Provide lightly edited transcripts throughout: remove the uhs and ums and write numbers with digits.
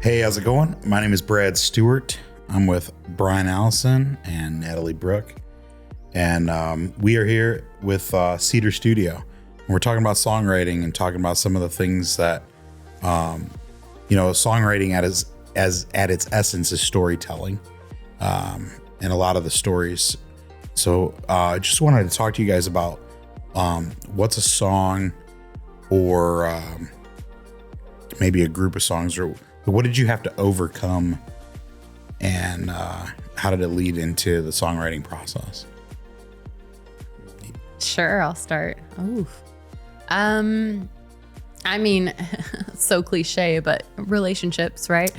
Hey, how's it going? My name is Brad Stuart. I'm with Brian Allison and Natalie Brooke. And we are here with Cedar Studio. And we're talking about songwriting and talking about some of the things that, songwriting at its essence is storytelling. And a lot of the stories. So I just wanted to talk to you guys about what's a song or maybe a group of songs, or what did you have to overcome, and how did it lead into the songwriting process? Sure, I'll start. Oof. I mean, so cliche, but relationships, right?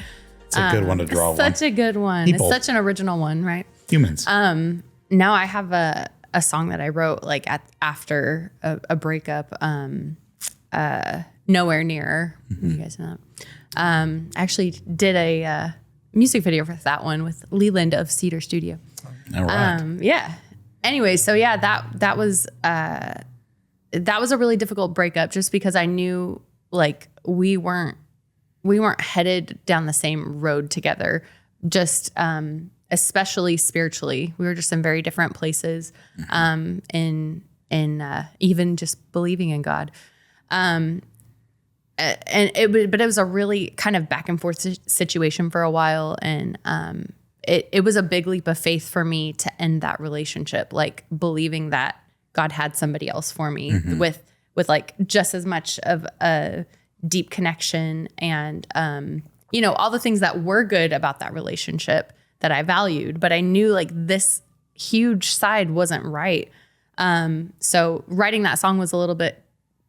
It's a good one to draw. Such a good one. People. It's such an original one, right? Humans. Now I have a song that I wrote like after a breakup. Nowhere Near. You guys know that. Actually did a music video for that one with Leland of Cedar Studio. All right. Yeah. Anyway, so yeah, that was a really difficult breakup, just because I knew like we weren't headed down the same road together. Just especially spiritually, we were just in very different places. In even just believing in God. But it was a really kind of back and forth situation for a while. And it was a big leap of faith for me to end that relationship, like believing that God had somebody else for me with like just as much of a deep connection and, all the things that were good about that relationship that I valued, but I knew like this huge side wasn't right. So writing that song was a little bit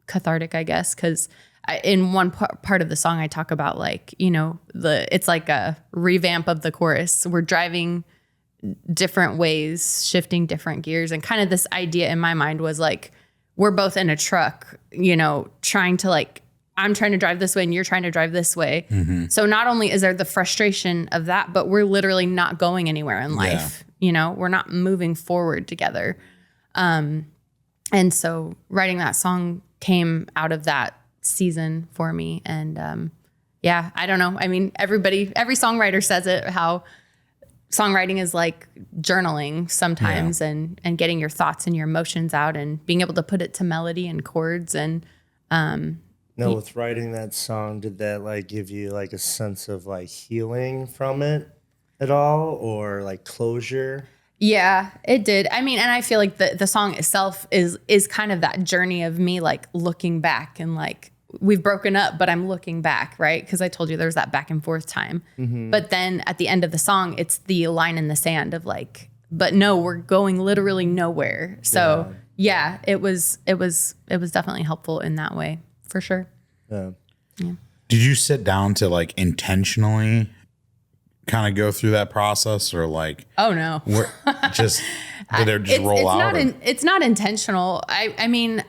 cathartic, I guess, because in one part of the song I talk about like, it's like a revamp of the chorus. We're driving different ways, shifting different gears, and kind of this idea in my mind was like, we're both in a truck, trying to like, I'm trying to drive this way and you're trying to drive this way. So not only is there the frustration of that, but we're literally not going anywhere in life. We're not moving forward together. And so writing that song came out of that season for me. And I don't know. I mean, every songwriter says it, how songwriting is like journaling sometimes, and getting your thoughts and your emotions out and being able to put it to melody and chords. And now, with writing that song, did that like give you like a sense of like healing from it at all, or like closure? Yeah, it did. I mean, and I feel like the song itself is kind of that journey of me like looking back, and like we've broken up, but I'm looking back, right? Because I told you there's that back and forth time. But then at the end of the song, it's the line in the sand of like, but no, we're going literally nowhere. So yeah, it was definitely helpful in that way, for sure. Yeah. Did you sit down to like intentionally kind of go through that process, or like, oh no, just did it just roll out? It's not intentional. I mean,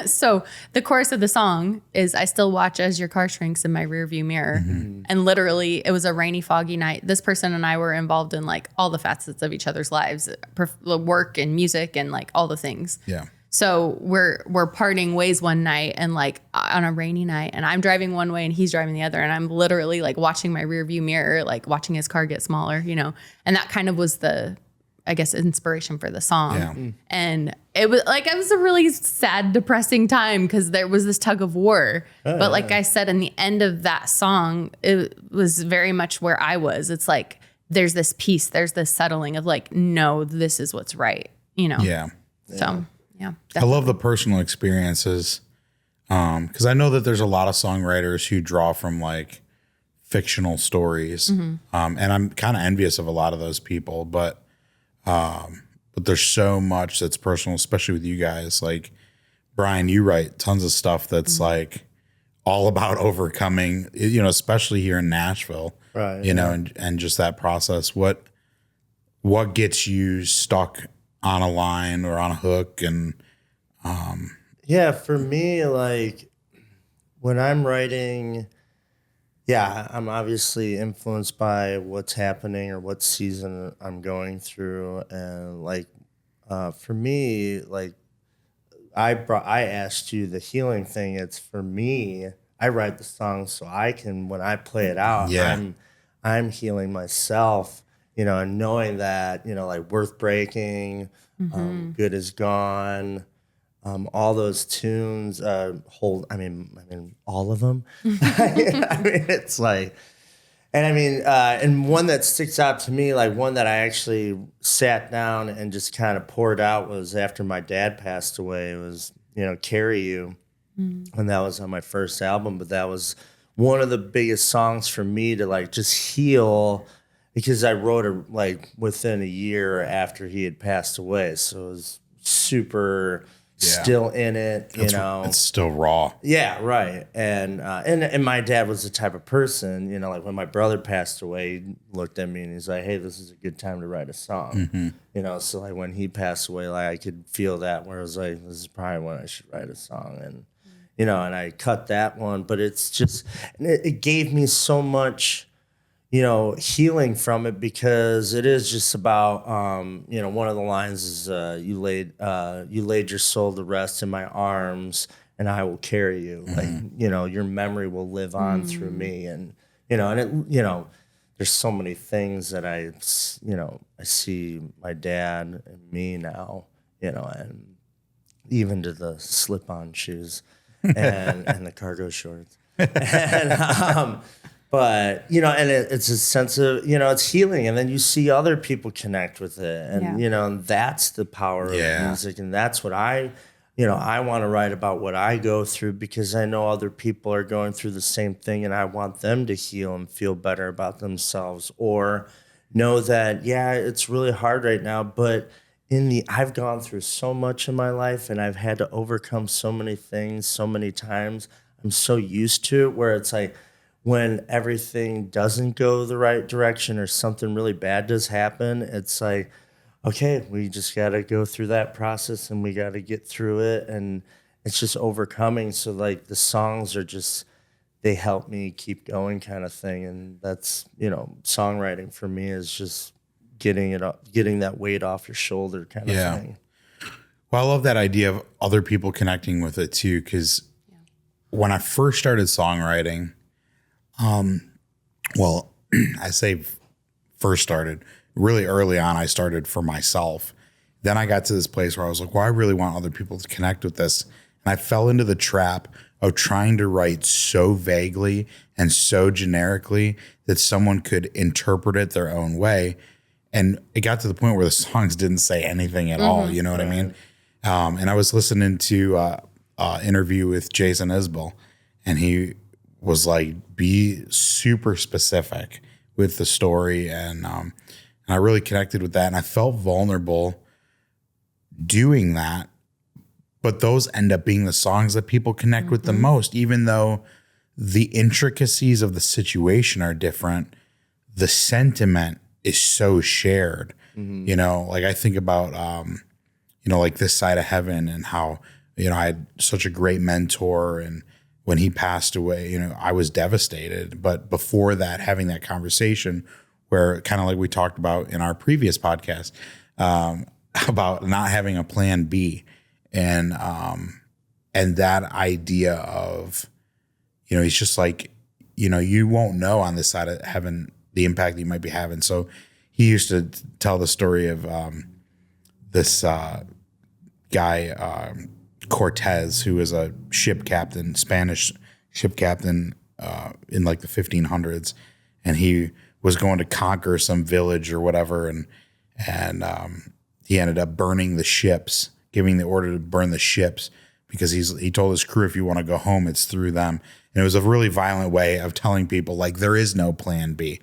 so the chorus of the song is, I still watch as your car shrinks in my rearview mirror. And literally it was a rainy, foggy night. This person and I were involved in like all the facets of each other's lives, work and music and like all the things. Yeah. So we're parting ways one night, and like on a rainy night, and I'm driving one way and he's driving the other, and I'm literally like watching my rear view mirror, like watching his car get smaller, and that kind of was the, I guess, inspiration for the song. Yeah. And it was a really sad, depressing time because there was this tug of war. But like I said, in the end of that song, it was very much where I was. It's like, there's this peace, there's this settling of like, no, this is what's right, Yeah. So yeah, I love the personal experiences, because I know that there's a lot of songwriters who draw from like fictional stories, and I'm kind of envious of a lot of those people. But there's so much that's personal, especially with you guys. Like Brian, you write tons of stuff that's like all about overcoming, especially here in Nashville, Right? and just that process. What gets you stuck on a line or on a hook? And for me, like when I'm writing, I'm obviously influenced by what's happening or what season I'm going through. And like for I asked you the healing thing. It's for me, I write the songs so I can, when I play it out, Yeah. I'm healing myself, and knowing that, like Worth Breaking, Good Is Gone, all those tunes, I mean, all of them. I mean, it's like, and one that sticks out to me, like one that I actually sat down and just kind of poured out was after my dad passed away. It was, Carry You. And that was on my first album, but that was one of the biggest songs for me to like just heal, because I wrote it like within a year after he had passed away. So it was super still in it, It's still raw. Yeah, right. And my dad was the type of person, like when my brother passed away, he looked at me and he's like, "Hey, this is a good time to write a song." So like when he passed away, like I could feel that, where I was like, this is probably when I should write a song. And and I cut that one, but it's just, it gave me so much, healing from it, because it is just about, one of the lines is, you laid your soul to rest in my arms and I will carry you. Like, your memory will live on through me. And, there's so many things that I see my dad and me now, and even to the slip-on shoes. and the cargo shorts. But, it's a sense of, it's healing. And then you see other people connect with it. And, and that's the power of music. And that's what I want to write about, what I go through, because I know other people are going through the same thing, and I want them to heal and feel better about themselves, or know that, it's really hard right now, but I've gone through so much in my life, and I've had to overcome so many things so many times. I'm so used to it, where it's like when everything doesn't go the right direction or something really bad does happen, it's like, okay, we just got to go through that process and we got to get through it. And it's just overcoming. So like the songs are just, they help me keep going, kind of thing. And that's, songwriting for me is just getting that weight off your shoulder kind of thing. Well, I love that idea of other people connecting with it too, because when I first started songwriting, I say first started really early on. I started for myself. Then I got to this place where I was like, well, I really want other people to connect with this. And I fell into the trap of trying to write so vaguely and so generically that someone could interpret it their own way. And it got to the point where the songs didn't say anything at all. You know what I mean? And I was listening to interview with Jason Isbell, and he was like, be super specific with the story. And I really connected with that. And I felt vulnerable doing that. But those end up being the songs that people connect with the most, even though the intricacies of the situation are different. The sentiment is so shared, like I think about, like This Side of Heaven, and how, I had such a great mentor, and when he passed away, I was devastated. But before that, having that conversation where, kind of like we talked about in our previous podcast, about not having a plan B, and that idea of, he's just like, you won't know on this side of heaven the impact that you might be having. So he used to tell the story of this guy, Cortez, who was a ship captain, Spanish ship captain in like the 1500s. And he was going to conquer some village or whatever. And he ended up burning the ships, giving the order to burn the ships, because he told his crew, if you want to go home, it's through them. And it was a really violent way of telling people, like, there is no plan B.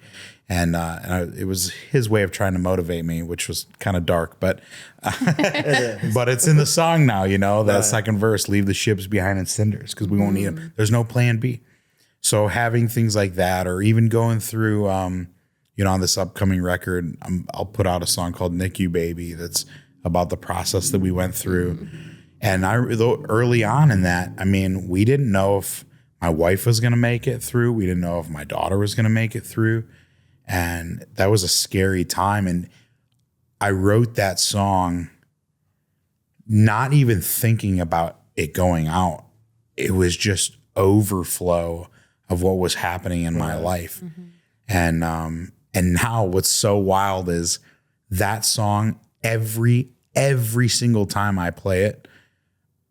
And it was his way of trying to motivate me, which was kind of dark, but but it's in the song now, that second verse, leave the ships behind in cinders because we won't need them. There's no plan B. So having things like that, or even going through, on this upcoming record, I'll put out a song called NICU Baby that's about the process that we went through. And early on in that, we didn't know if my wife was going to make it through. We didn't know if my daughter was going to make it through. And that was a scary time. And I wrote that song not even thinking about it going out. It was just overflow of what was happening in my life. And now what's so wild is that song, every single time I play it,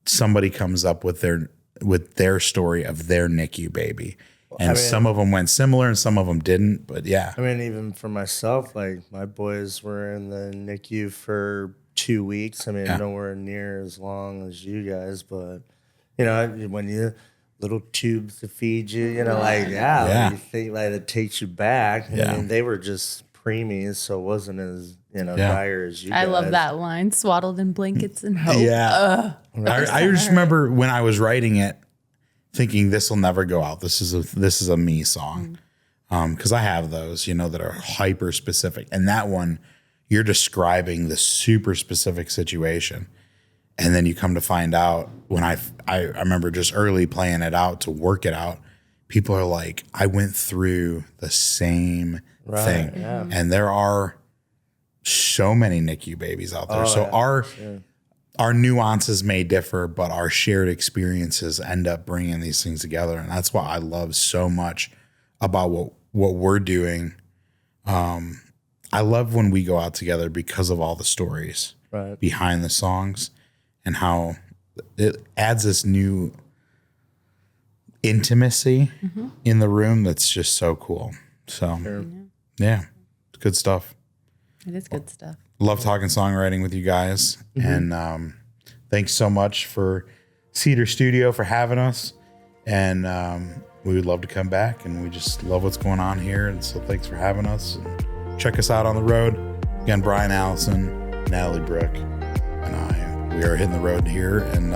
somebody comes up with their story of their NICU baby. And some of them went similar and some of them didn't, but yeah. I mean, even for myself, like my boys were in the NICU for 2 weeks. I mean, nowhere near as long as you guys, but you know, when you little tubes to feed you, you know, like, like, you think like it takes you back. I mean, they were just preemies, so it wasn't as, you know, dire as you guys. I love that line, swaddled in blankets and hope. Yeah. I just remember when I was writing it, thinking this will never go out. This is a me song. Because I have those, you know, that are hyper specific. And that one, you're describing the super specific situation. And then you come to find out when I remember just early playing it out to work it out, people are like, I went through the same thing. Yeah. And there are so many NICU babies out there. Our nuances may differ, but our shared experiences end up bringing these things together. And that's what I love so much about what we're doing. I love when we go out together because of all the stories behind the songs and how it adds this new intimacy in the room that's just so cool. So, yeah, it's good stuff. It is good stuff. Love talking songwriting with you guys. And thanks so much for Cedar Studio for having us. And we would love to come back, and we just love what's going on here. And so thanks for having us. And check us out on the road. Again, Brian Allison, Natalie Brooke, and we are hitting the road here, and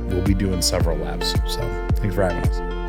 we'll be doing several laps. So thanks for having us.